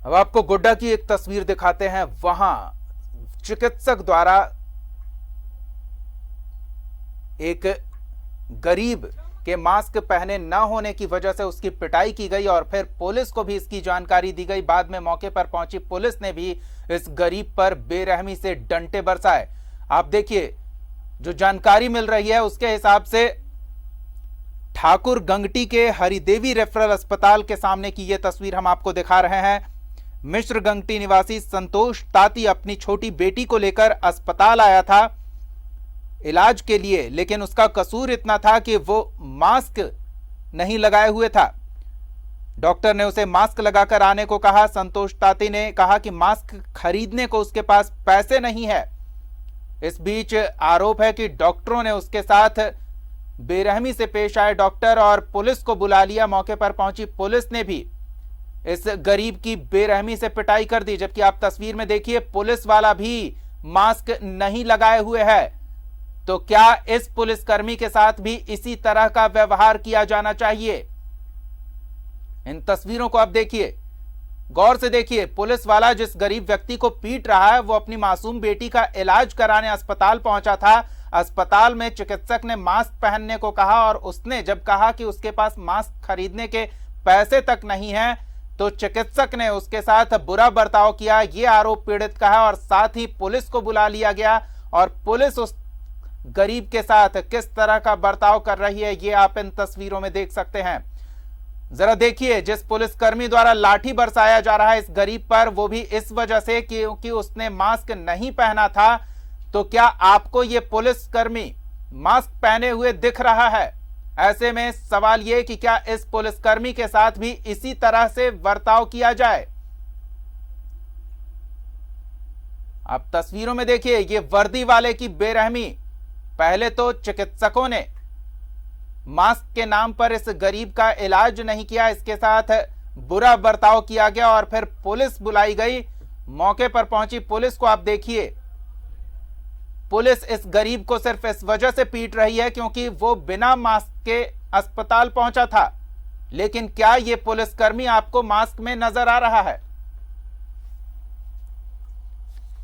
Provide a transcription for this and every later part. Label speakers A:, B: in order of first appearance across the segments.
A: अब आपको गोड्डा की एक तस्वीर दिखाते हैं। वहां चिकित्सक द्वारा एक गरीब के मास्क पहने न होने की वजह से उसकी पिटाई की गई और फिर पुलिस को भी इसकी जानकारी दी गई। बाद में मौके पर पहुंची पुलिस ने भी इस गरीब पर बेरहमी से डंडे बरसाए। आप देखिए, जो जानकारी मिल रही है उसके हिसाब से ठाकुर गंगटी के हरिदेवी रेफरल अस्पताल के सामने की यह तस्वीर हम आपको दिखा रहे हैं। मिश्र गंगटी निवासी संतोष ताती अपनी छोटी बेटी को लेकर अस्पताल आया था इलाज के लिए, लेकिन उसका कसूर इतना था कि वो मास्क नहीं लगाए हुए था। डॉक्टर ने उसे मास्क लगाकर आने को कहा। संतोष ताती ने कहा कि मास्क खरीदने को उसके पास पैसे नहीं है। इस बीच आरोप है कि डॉक्टरों ने उसके साथ बेरहमी से पेश आए डॉक्टर और पुलिस को बुला लिया। मौके पर पहुंची पुलिस ने भी इस गरीब की बेरहमी से पिटाई कर दी। जबकि आप तस्वीर में देखिए, पुलिस वाला भी मास्क नहीं लगाए हुए है। तो क्या इस पुलिसकर्मी के साथ भी इसी तरह का व्यवहार किया जाना चाहिए? इन तस्वीरों को आप देखिए, गौर से देखिए। पुलिस वाला जिस गरीब व्यक्ति को पीट रहा है वो अपनी मासूम बेटी का इलाज कराने अस्पताल पहुंचा था। अस्पताल में चिकित्सक ने मास्क पहनने को कहा और उसने जब कहा कि उसके पास मास्क खरीदने के पैसे तक नहीं है तो चिकित्सक ने उसके साथ बुरा बर्ताव किया, ये आरोप पीड़ित का है। और साथ ही पुलिस को बुला लिया गया और पुलिस उस गरीब के साथ किस तरह का बर्ताव कर रही है ये आप इन तस्वीरों में देख सकते हैं। जरा देखिए, जिस पुलिसकर्मी द्वारा लाठी बरसाया जा रहा है इस गरीब पर, वो भी इस वजह से क्योंकि उसने मास्क नहीं पहना था। तो क्या आपको ये पुलिसकर्मी मास्क पहने हुए दिख रहा है? ऐसे में सवाल ये कि क्या इस पुलिसकर्मी के साथ भी इसी तरह से बर्ताव किया जाए? आप तस्वीरों में देखिए, ये वर्दी वाले की बेरहमी। पहले तो चिकित्सकों ने मास्क के नाम पर इस गरीब का इलाज नहीं किया, इसके साथ बुरा बर्ताव किया गया और फिर पुलिस बुलाई गई। मौके पर पहुंची पुलिस को आप देखिए, पुलिस इस गरीब को सिर्फ इस वजह से पीट रही है क्योंकि वो बिना मास्क के अस्पताल पहुंचा था। लेकिन क्या ये पुलिसकर्मी आपको मास्क में नजर आ रहा है?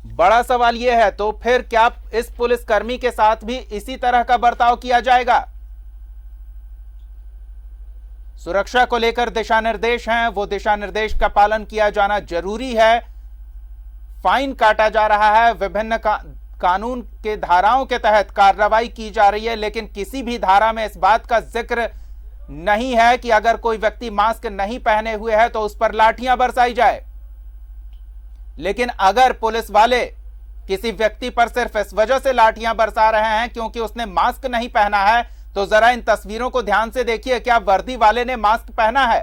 A: बड़ा सवाल यह है। तो फिर क्या इस पुलिसकर्मी के साथ भी इसी तरह का बर्ताव किया जाएगा? सुरक्षा को लेकर दिशा निर्देश हैं, वो दिशा निर्देश का पालन किया जाना जरूरी है। फाइन काटा जा रहा है, विभिन्न कानून के धाराओं के तहत कार्रवाई की जा रही है, लेकिन किसी भी धारा में इस बात का जिक्र नहीं है कि अगर कोई व्यक्ति मास्क नहीं पहने हुए है तो उस पर लाठियां बरसाई जाए। लेकिन अगर पुलिस वाले किसी व्यक्ति पर सिर्फ इस वजह से लाठियां बरसा रहे हैं क्योंकि उसने मास्क नहीं पहना है, तो जरा इन तस्वीरों को ध्यान से देखिए। क्या वर्दी वाले ने मास्क पहना है?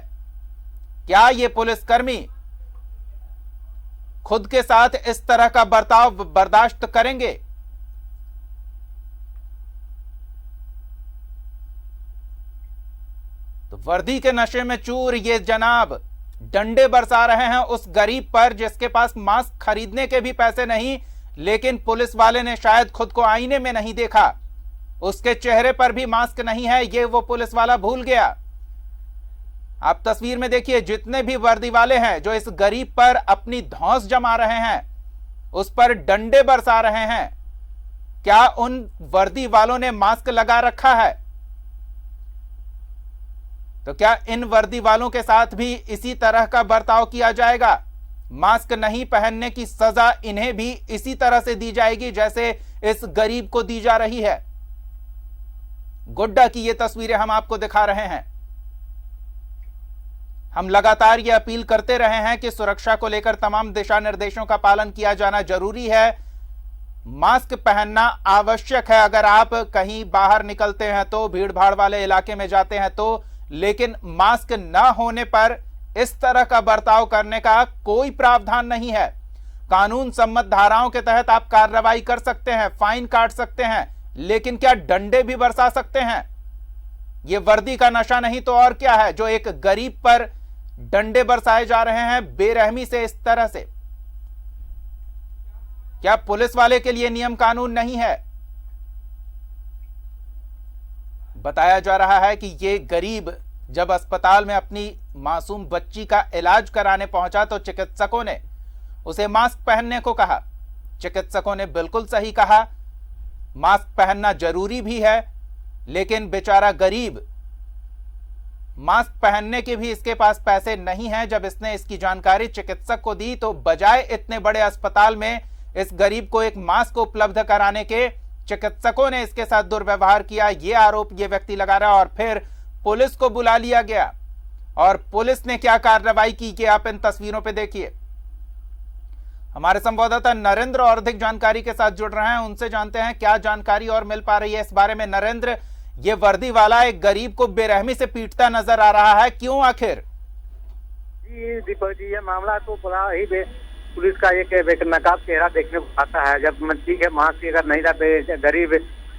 A: क्या ये पुलिसकर्मी खुद के साथ इस तरह का बर्ताव बर्दाश्त करेंगे? तो वर्दी के नशे में चूर ये जनाब डंडे बरसा रहे हैं उस गरीब पर जिसके पास मास्क खरीदने के भी पैसे नहीं, लेकिन पुलिस वाले ने शायद खुद को आईने में नहीं देखा, उसके चेहरे पर भी मास्क नहीं है, ये वो पुलिस वाला भूल गया। आप तस्वीर में देखिए, जितने भी वर्दी वाले हैं जो इस गरीब पर अपनी धौंस जमा रहे हैं, उस पर डंडे बरसा रहे हैं, क्या उन वर्दी वालों ने मास्क लगा रखा है? तो क्या इन वर्दी वालों के साथ भी इसी तरह का बर्ताव किया जाएगा? मास्क नहीं पहनने की सजा इन्हें भी इसी तरह से दी जाएगी जैसे इस गरीब को दी जा रही है? गोड्डा की ये तस्वीरें हम आपको दिखा रहे हैं। हम लगातार ये अपील करते रहे हैं कि सुरक्षा को लेकर तमाम दिशा निर्देशों का पालन किया जाना जरूरी है। मास्क पहनना आवश्यक है अगर आप कहीं बाहर निकलते हैं तो, भीड़ भाड़ वाले इलाके में जाते हैं तो, लेकिन मास्क न होने पर इस तरह का बर्ताव करने का कोई प्रावधान नहीं है। कानून सम्मत धाराओं के तहत आप कार्रवाई कर सकते हैं, फाइन काट सकते हैं, लेकिन क्या डंडे भी बरसा सकते हैं? यह वर्दी का नशा नहीं तो और क्या है जो एक गरीब पर डंडे बरसाए जा रहे हैं बेरहमी से इस तरह से? क्या पुलिस वाले के लिए नियम कानून नहीं है? बताया जा रहा है कि ये गरीब जब अस्पताल में अपनी मासूम बच्ची का इलाज कराने पहुंचा तो चिकित्सकों ने उसे मास्क पहनने को कहा। चिकित्सकों ने बिल्कुल सही कहा, मास्क पहनना जरूरी भी है, लेकिन बेचारा गरीब, मास्क पहनने के भी इसके पास पैसे नहीं हैं। जब इसने इसकी जानकारी चिकित्सक को दी तो बजाय इतने बड़े अस्पताल में इस गरीब को एक मास्क उपलब्ध कराने के, चिकित्सकों ने इसके साथ दुर्व्यवहार किया, ये आरोप ये व्यक्ति लगा रहा। और फिर पुलिस को बुला लिया गया और पुलिस ने क्या कार्रवाई की कि आप इन तस्वीरों पे देखिए। हमारे संवाददाता नरेंद्र और अधिक जानकारी के साथ जुड़ रहे हैं, उनसे जानते हैं क्या जानकारी और मिल पा रही है इस बारे में। नरेंद्र, ये वर्दी वाला एक गरीब को बेरहमी से पीटता नजर आ रहा है, क्यों आखिर?
B: जी दीपक जी, ये मामला तो बड़ा ही पुलिस का एक बेनकाब चेहरा देखने को आता है। जब ठीक है, मास्क अगर नहीं रहते, गरीब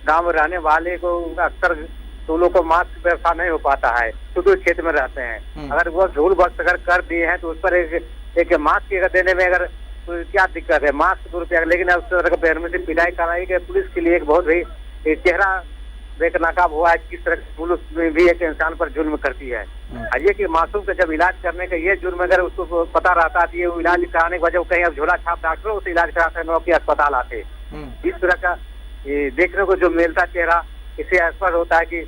B: गांव में रहने वाले को अक्सर तो लोग को मास्क व्यवस्था नहीं हो पाता है, सुदूर क्षेत्र में रहते हैं। अगर वो धूल बख्श अगर कर दिए हैं तो उस पर एक मास्क अगर देने में अगर तो क्या दिक्कत है, मास्क ₹2। लेकिन उस तरह का बेरहमी से पिटाई कराई कि पुलिस के लिए एक बहुत ही चेहरा बेनकाब हुआ है। किस तरह पुलिस में भी एक इंसान पर जुल्म करती है। ये कि मासूम का जब इलाज करने का ये जुर्म अगर उसको पता रहता है, ये इलाज कराने के वजह कहीं अब झोला छाप डॉक्टरों से इलाज कराते हैं, के अस्पताल आते। इस तरह का ये देखने को जो मिलता चेहरा, इससे स्पष्ट होता है कि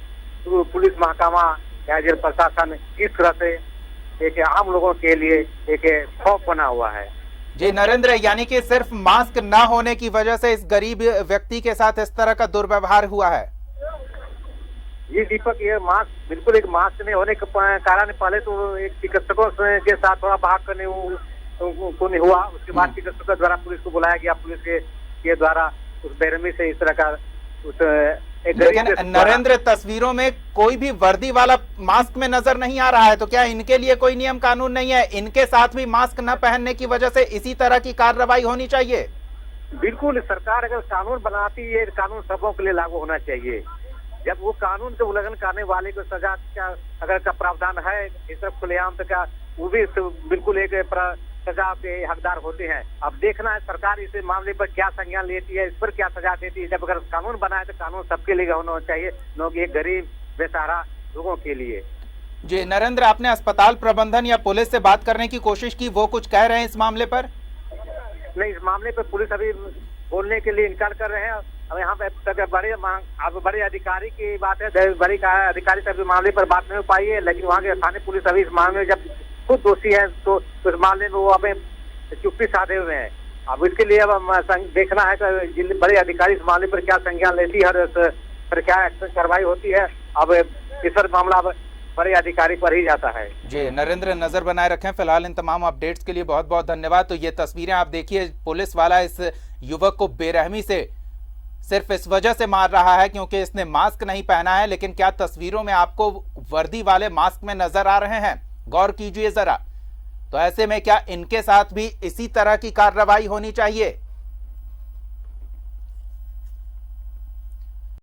B: पुलिस महकमा या जेल प्रशासन किस तरह से एक आम लोगों के लिए एक खौफ बना हुआ है।
A: जी नरेंद्र, यानी कि सिर्फ मास्क ना होने की वजह से इस गरीब व्यक्ति के साथ इस तरह का दुर्व्यवहार हुआ है।
B: ये दीपक, ये मास्क बिल्कुल एक मास्क नहीं होने के कारण पहले तो एक चिकित्सकों के साथ थोड़ा भाग करने को नहीं हुआ। उसके बाद चिकित्सकों द्वारा पुलिस को बुलाया गया। पुलिस के द्वारा उस बेरहमी से इस तरह का
A: लेकिन नरेंद्र, तस्वीरों में कोई भी वर्दी वाला मास्क में नजर नहीं आ रहा है, तो क्या इनके लिए कोई नियम कानून नहीं है? इनके साथ भी मास्क न पहनने की वजह से इसी तरह की कार्रवाई होनी चाहिए।
B: बिल्कुल, सरकार अगर कानून बनाती है, कानून सबों के लिए लागू होना चाहिए। जब वो कानून के उल्लंघन करने वाले को सजा का अगर का प्रावधान है इस तरफ खुलेआम, तो क्या वो भी बिल्कुल एक सजा के हकदार होते हैं। अब देखना है सरकार इस मामले पर क्या संज्ञान लेती है, इस पर क्या सजा देती है। जब अगर कानून बना है तो कानून सबके लिए होना चाहिए, न कि गरीब बेसहारा लोगों के लिए।
A: जी नरेंद्र, आपने अस्पताल प्रबंधन या पुलिस से बात करने की कोशिश की, वो कुछ कह रहे हैं इस मामले पर?
B: नहीं, इस मामले पर पुलिस अभी बोलने के लिए इनकार कर रहे हैं। अब यहाँ पे बड़े अधिकारी की बात है, बड़े अधिकारी से अभी मामले पर बात नहीं हो पाई है। लेकिन वहाँ के स्थानीय पुलिस अभी इस मामले में जब खुद दोषी है तो इस मामले में वो अभी चुप्पी साधे हुए हैं। अब इसके लिए अब देखना है कि बड़े अधिकारी इस मामले पर क्या संज्ञान लेती है और पर क्या कार्रवाई होती है। अब इस पर मामला अब बड़े अधिकारी पर ही जाता है।
A: जी नरेंद्र, नजर बनाए रखें। फिलहाल इन तमाम अपडेट्स के लिए बहुत बहुत धन्यवाद। तो ये तस्वीरें आप देखिए, पुलिस वाला इस युवक को बेरहमी से सिर्फ इस वजह से मार रहा है क्योंकि इसने मास्क नहीं पहना है। लेकिन क्या तस्वीरों में आपको वर्दी वाले मास्क में नजर आ रहे हैं? गौर कीजिए जरा। तो ऐसे में क्या इनके साथ भी इसी तरह की कार्रवाई होनी चाहिए?